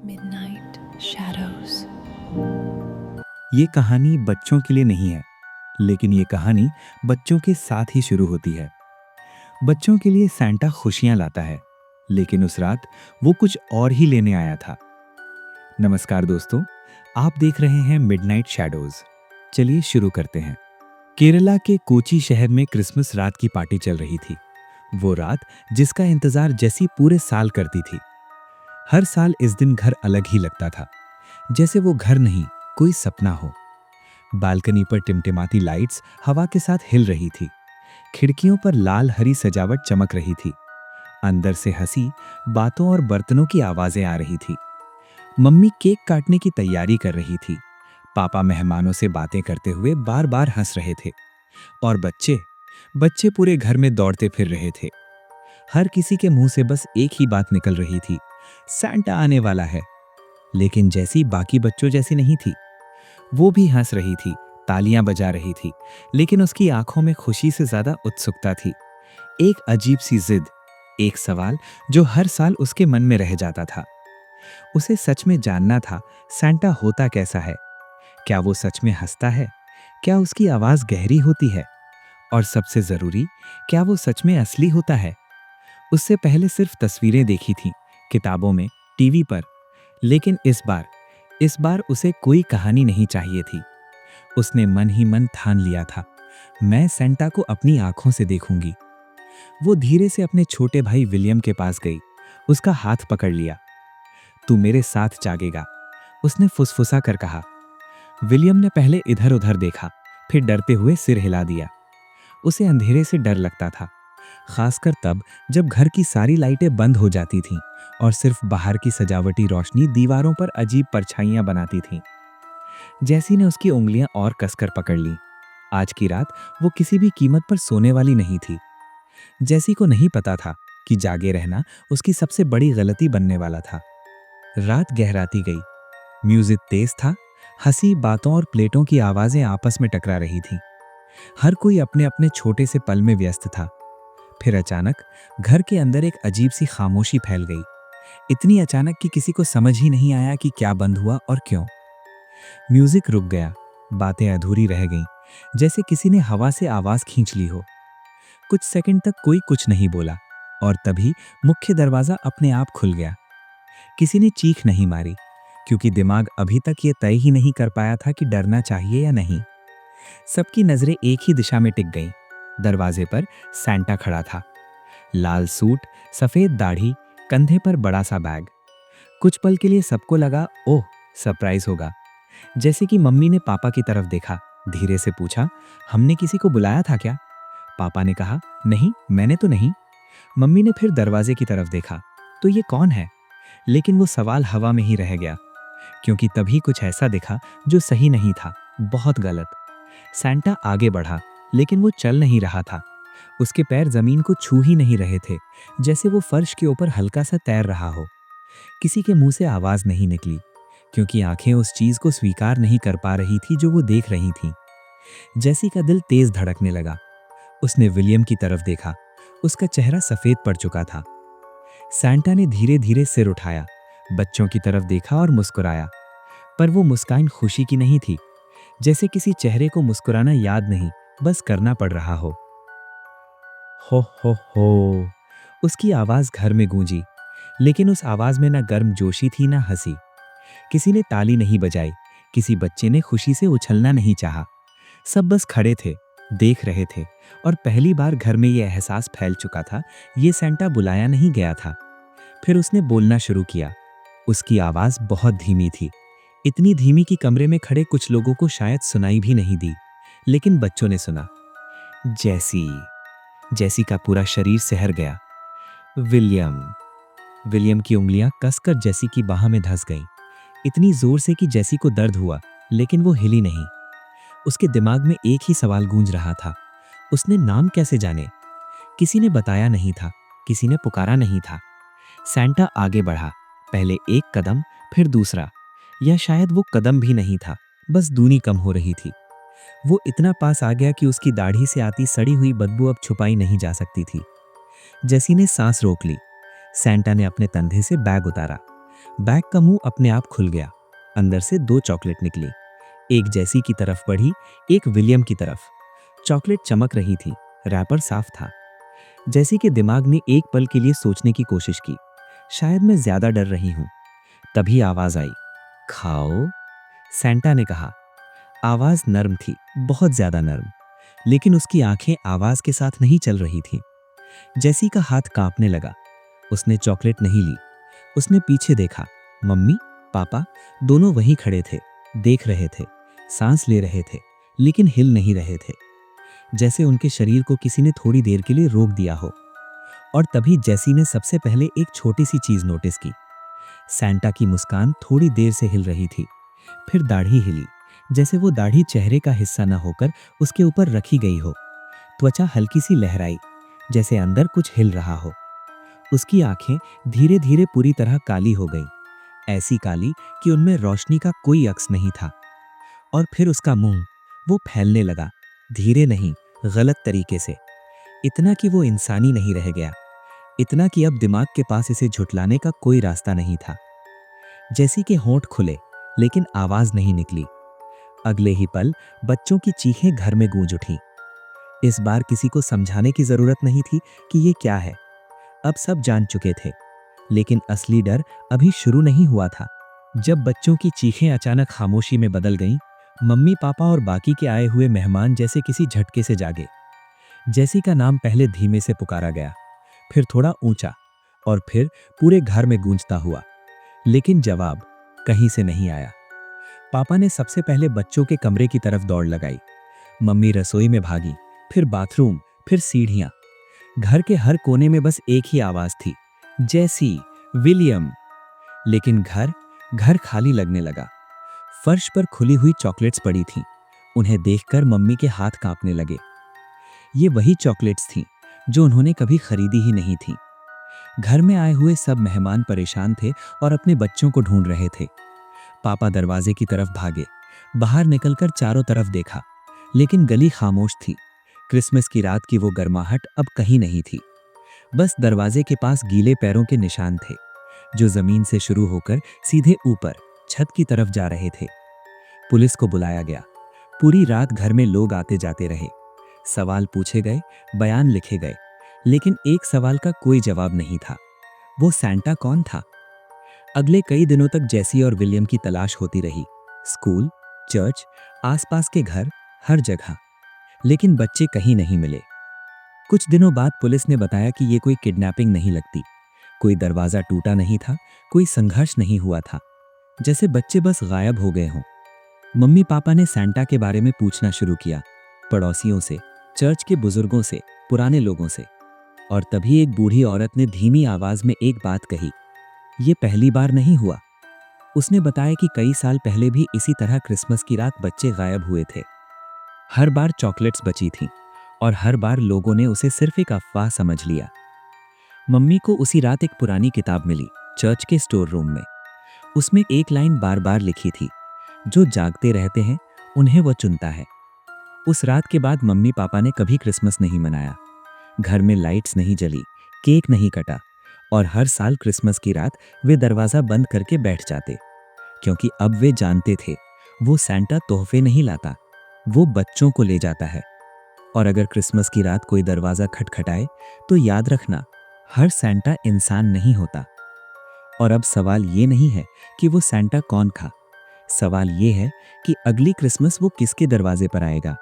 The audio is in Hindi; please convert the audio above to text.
Midnight Shadows. ये कहानी बच्चों के लिए नहीं है, लेकिन ये कहानी बच्चों के साथ ही शुरू होती है। बच्चों के लिए सैंटा खुशियां लाता है, लेकिन उस रात वो कुछ और ही लेने आया था। नमस्कार दोस्तों, आप देख रहे हैं मिडनाइट शैडोज। चलिए शुरू करते हैं। केरला के कोची शहर में क्रिसमस रात की पार्टी चल रही थी। वो रात जिसका इंतजार जेसी पूरे साल करती थी। हर साल इस दिन घर अलग ही लगता था, जैसे वो घर नहीं, कोई सपना हो। बालकनी पर टिमटिमाती लाइट्स हवा के साथ हिल रही थी। खिड़कियों पर लाल हरी सजावट चमक रही थी। अंदर से हंसी, बातों और बर्तनों की आवाजें आ रही थी। मम्मी केक काटने की तैयारी कर रही थी। पापा मेहमानों से बातें करते हुए बार बार हंस रहे थे। और बच्चे बच्चे पूरे घर में दौड़ते फिर रहे थे। हर किसी के मुंह से बस एक ही बात निकल रही थी, सैंटा आने वाला है। लेकिन जैसी बाकी बच्चों जैसी नहीं थी। वो भी हंस रही थी, तालियां बजा रही थी, लेकिन उसकी आंखों में खुशी से ज्यादा उत्सुकता थी। एक अजीब सी जिद, एक सवाल जो हर साल उसके मन में रह जाता था। उसे सच में जानना था, सैंटा होता कैसा है? क्या वो सच में हंसता है? क्या उसकी आवाज गहरी होती है? और सबसे जरूरी, क्या वो सच में असली होता है? उससे पहले सिर्फ तस्वीरें देखी थीं, किताबों में, टीवी पर। लेकिन इस बार उसे कोई कहानी नहीं चाहिए थी। उसने मन ही मन ठान लिया था, मैं सेंटा को अपनी आंखों से देखूंगी। वो धीरे से अपने छोटे भाई विलियम के पास गई, उसका हाथ पकड़ लिया। तू मेरे साथ जागेगा, उसने फुसफुसा कर कहा। विलियम ने पहले इधर उधर देखा, फिर डरते हुए सिर हिला दिया। उसे अंधेरे से डर लगता था, खासकर तब जब घर की सारी लाइटें बंद हो जाती थीं और सिर्फ बाहर की सजावटी रोशनी दीवारों पर अजीब परछाइयां बनाती थीं। जैसी ने उसकी उंगलियां और कसकर पकड़ ली। आज की रात वो किसी भी कीमत पर सोने वाली नहीं थी। जैसी को नहीं पता था कि जागे रहना उसकी सबसे बड़ी गलती बनने वाला था। रात गहराती गई, म्यूजिक तेज था, हंसी, बातों और प्लेटों की आवाजें आपस में टकरा रही थीं। हर कोई अपने अपने छोटे से पल में व्यस्त था। फिर अचानक घर के अंदर एक अजीब सी खामोशी फैल गई। इतनी अचानक कि किसी को समझ ही नहीं आया कि क्या बंद हुआ और क्यों। म्यूजिक रुक गया, बातें अधूरी रह गईं, जैसे किसी ने हवा से आवाज खींच ली हो। कुछ सेकंड तक कोई कुछ नहीं बोला, और तभी मुख्य दरवाजा अपने आप खुल गया। किसी ने चीख नहीं मारी, क्योंकि दिमाग अभी तक ये तय ही नहीं कर पाया था कि डरना चाहिए या नहीं। सबकी नजरें एक ही दिशा में टिक गईं। दरवाजे पर सैंटा खड़ा था, लाल सूट, सफेद दाढ़ी, कंधे पर बड़ा सा बैग। कुछ पल के लिए सबको लगा, ओह, सरप्राइज होगा। जैसे कि मम्मी ने पापा की तरफ देखा, धीरे से पूछा, हमने किसी को बुलाया था क्या? पापा ने कहा, नहीं, मैंने तो नहीं। मम्मी ने फिर दरवाजे की तरफ देखा, तो ये कौन है? लेकिन वो सवाल हवा में ही रह गया, क्योंकि तभी कुछ ऐसा दिखा जो सही नहीं था, बहुत गलत। सैंटा आगे बढ़ा, लेकिन वो चल नहीं रहा था। उसके पैर जमीन को छू ही नहीं रहे थे, जैसे वो फर्श के ऊपर हल्का सा तैर रहा हो। किसी के मुंह से आवाज नहीं निकली, क्योंकि आंखें उस चीज को स्वीकार नहीं कर पा रही थी जो वो देख रही थी। जैसी का दिल तेज धड़कने लगा। उसने विलियम की तरफ देखा, उसका चेहरा सफेद पड़ चुका था। सैंटा ने धीरे धीरे सिर उठाया, बच्चों की तरफ देखा और मुस्कुराया। पर वो मुस्कान खुशी की नहीं थी, जैसे किसी चेहरे को मुस्कुराना याद नहीं, बस करना पड़ रहा हो। हो, उसकी आवाज घर में गूंजी, लेकिन उस आवाज में ना गर्मजोशी थी ना हंसी। किसी ने ताली नहीं बजाई, किसी बच्चे ने खुशी से उछलना नहीं चाहा। सब बस खड़े थे, देख रहे थे, और पहली बार घर में यह एहसास फैल चुका था, ये सैंटा बुलाया नहीं गया था। फिर उसने बोलना शुरू किया। उसकी आवाज बहुत धीमी थी, इतनी धीमी कि कमरे में खड़े कुछ लोगों को शायद सुनाई भी नहीं दी, लेकिन बच्चों ने सुना। जैसी जैसी का पूरा शरीर सिहर गया। विलियम विलियम की उंगलियां कसकर जैसी की बाह में धंस गईं, इतनी जोर से कि जैसी को दर्द हुआ, लेकिन वो हिली नहीं। उसके दिमाग में एक ही सवाल गूंज रहा था, उसने नाम कैसे जाने? किसी ने बताया नहीं था, किसी ने पुकारा नहीं था। सैंटा आगे बढ़ा, पहले एक कदम, फिर दूसरा, या शायद वो कदम भी नहीं था, बस दूनी कम हो रही थी। वो इतना पास आ गया कि उसकी दाढ़ी से आती सड़ी हुई बदबू अब छुपाई नहीं जा सकती थी। जैसी ने सांस रोक ली। सैंटा ने अपने कंधे से बैग उतारा, बैग का मुंह अपने आप खुल गया। अंदर से दो चॉकलेट निकली। एक जैसी की तरफ बढ़ी, एक विलियम की तरफ। चॉकलेट चमक रही थी, रैपर साफ था। जैसी के दिमाग ने एक पल के लिए सोचने की कोशिश की, शायद मैं ज्यादा डर रही हूं। तभी आवाज आई, खाओ, सेंटा ने कहा। आवाज नर्म थी, बहुत ज्यादा नर्म, लेकिन उसकी आंखें आवाज के साथ नहीं चल रही थीं। जैसी का हाथ कांपने लगा। उसने चॉकलेट नहीं ली। उसने पीछे देखा। मम्मी, पापा दोनों वहीं खड़े थे, देख रहे थे, सांस ले रहे थे, लेकिन हिल नहीं रहे थे, जैसे उनके शरीर को किसी ने थोड़ी देर के लिए रोक दिया हो। और तभी जैसी ने सबसे पहले एक छोटी सी चीज नोटिस की। सैंटा की मुस्कान थोड़ी देर से हिल रही थी, फिर दाढ़ी हिली, जैसे वो दाढ़ी चेहरे का हिस्सा न होकर उसके ऊपर रखी गई हो। त्वचा हल्की सी लहराई, जैसे अंदर कुछ हिल रहा हो। उसकी आंखें धीरे धीरे पूरी तरह काली हो गईं, ऐसी काली कि उनमें रोशनी का कोई अक्स नहीं था। और फिर उसका मुंह, वो फैलने लगा, धीरे नहीं, गलत तरीके से। इतना कि वो इंसानी नहीं रह गया, इतना कि अब दिमाग के पास इसे झुठलाने का कोई रास्ता नहीं था। जैसी के होंठ खुले, लेकिन आवाज नहीं निकली। अगले ही पल बच्चों की चीखें घर में गूंज उठी। इस बार किसी को समझाने की जरूरत नहीं थी कि ये क्या है। अब सब जान चुके थे, लेकिन असली डर अभी शुरू नहीं हुआ था। जब बच्चों की चीखें अचानक खामोशी में बदल गईं, मम्मी पापा और बाकी के आए हुए मेहमान जैसे किसी झटके से जागे। जैसी का नाम पहले धीमे से पुकारा गया, फिर थोड़ा ऊंचा, और फिर पूरे घर में गूंजता हुआ। लेकिन जवाब कहीं से नहीं आया। पापा ने सबसे पहले बच्चों के कमरे की तरफ दौड़ लगाई। मम्मी रसोई में भागी, फिर बाथरूम, फिर सीढ़ियां। घर के हर कोने में बस एक ही आवाज थी, जैसी, विलियम। लेकिन घर घर खाली लगने लगा। फर्श पर खुली हुई चॉकलेट्स पड़ी थीं। उन्हें देखकर मम्मी के हाथ कांपने लगे। ये वही चॉकलेट्स थीं जो उन्होंने कभी खरीदी ही नहीं थी। घर में आए हुए सब मेहमान परेशान थे और अपने बच्चों को ढूंढ रहे थे। पापा दरवाजे की तरफ भागे, बाहर निकलकर चारों तरफ देखा, लेकिन गली खामोश थी। क्रिसमस की रात की वो गर्माहट अब कहीं नहीं थी। बस दरवाजे के पास गीले पैरों के निशान थे, जो जमीन से शुरू होकर सीधे ऊपर छत की तरफ जा रहे थे। पुलिस को बुलाया गया। पूरी रात घर में लोग आते जाते रहे। सवाल पूछे गए, बयान लिखे गए, लेकिन एक सवाल का कोई जवाब नहीं था। वो सैंटा कौन था? अगले कई दिनों तक जैसी और विलियम की तलाश होती रही। स्कूल, चर्च, आसपास के घर, हर जगह, लेकिन बच्चे कहीं नहीं मिले। कुछ दिनों बाद पुलिस ने बताया कि ये कोई किडनैपिंग नहीं लगती। कोई दरवाजा टूटा नहीं था, कोई संघर्ष नहीं हुआ था, जैसे बच्चे बस गायब हो गए हों। मम्मी पापा ने सैंटा के बारे में पूछना शुरू किया, पड़ोसियों से, चर्च के बुजुर्गों से, पुराने लोगों से। और तभी एक बूढ़ी औरत ने धीमी आवाज में एक बात कही, ये पहली बार नहीं हुआ। उसने बताया कि कई साल पहले भी इसी तरह क्रिसमस की रात बच्चे गायब हुए थे। हर बार चॉकलेट्स बची थीं, और हर बार लोगों ने उसे सिर्फ एक अफवाह समझ लिया। मम्मी को उसी रात एक पुरानी किताब मिली, चर्च के स्टोर रूम में। उसमें एक लाइन बार बार लिखी थी, जो जागते रहते हैं उन्हें वो चुनता है। उस रात के बाद मम्मी पापा ने कभी क्रिसमस नहीं मनाया। घर में लाइट्स नहीं जली, केक नहीं कटा, और हर साल क्रिसमस की रात वे दरवाजा बंद करके बैठ जाते, क्योंकि अब वे जानते थे वो सैंटा तोहफे नहीं लाता, वो बच्चों को ले जाता है। और अगर क्रिसमस की रात कोई दरवाजा खटखटाए तो याद रखना, हर सैंटा इंसान नहीं होता। और अब सवाल ये नहीं है कि वो सैंटा कौन था, सवाल ये है कि अगली क्रिसमस वो किसके दरवाजे पर आएगा।